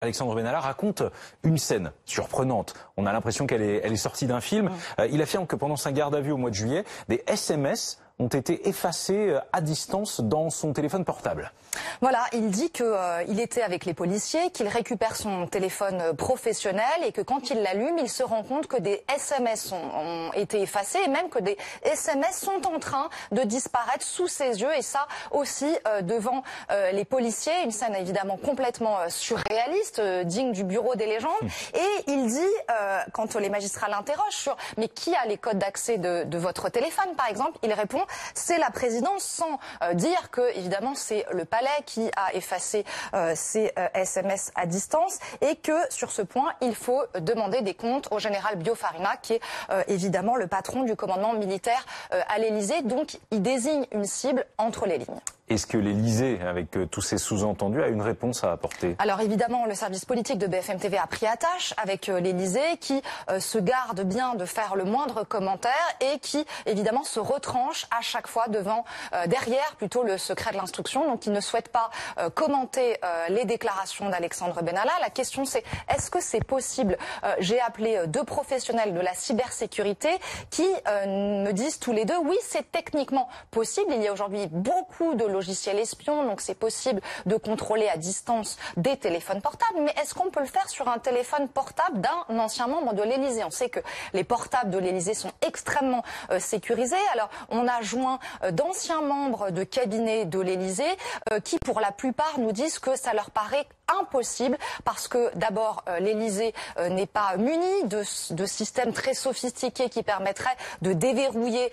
Alexandre Benalla raconte une scène surprenante. On a l'impression qu'elle est sortie d'un film. Il affirme que pendant sa garde à vue au mois de juillet, des SMS ont été effacés à distance dans son téléphone portable. Voilà, il dit qu'il était avec les policiers, qu'il récupère son téléphone professionnel et que quand il l'allume, il se rend compte que des SMS ont été effacés et même que des SMS sont en train de disparaître sous ses yeux et ça aussi devant les policiers. Une scène évidemment complètement surréaliste, digne du bureau des légendes. Et il dit, quand les magistrats l'interrogent sur « mais qui a les codes d'accès de votre téléphone ?» par exemple, il répond « c'est la présidence » sans dire que évidemment c'est le palais qui a effacé ces SMS à distance et que sur ce point, il faut demander des comptes au général Biofarina qui est évidemment le patron du commandement militaire à l'Élysée. Donc, il désigne une cible entre les lignes. Est-ce que l'Élysée, avec tous ces sous-entendus, a une réponse à apporter? Alors évidemment, le service politique de BFM TV a pris attache avec l'Élysée qui se garde bien de faire le moindre commentaire et qui évidemment se retranche à chaque fois derrière plutôt le secret de l'instruction. Donc il ne souhaite pas commenter les déclarations d'Alexandre Benalla. La question c'est, est-ce que c'est possible? J'ai appelé deux professionnels de la cybersécurité qui me disent tous les deux, oui c'est techniquement possible. Il y a aujourd'hui beaucoup de logiciels espions, donc c'est possible de contrôler à distance des téléphones portables. Mais est-ce qu'on peut le faire sur un téléphone portable d'un ancien membre de l'Élysée? On sait que les portables de l'Élysée sont extrêmement sécurisés. Alors, on a joint d'anciens membres de cabinet de l'Élysée qui, pour la plupart, nous disent que ça leur paraît impossible parce que d'abord l'Élysée n'est pas muni de systèmes très sophistiqués qui permettraient de déverrouiller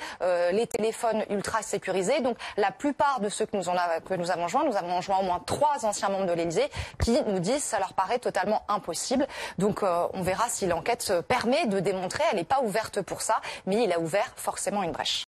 les téléphones ultra sécurisés. Donc la plupart de ceux que nous avons joints au moins 3 anciens membres de l'Élysée qui nous disent que ça leur paraît totalement impossible. Donc on verra si l'enquête permet de démontrer. Elle n'est pas ouverte pour ça, mais il a ouvert forcément une brèche.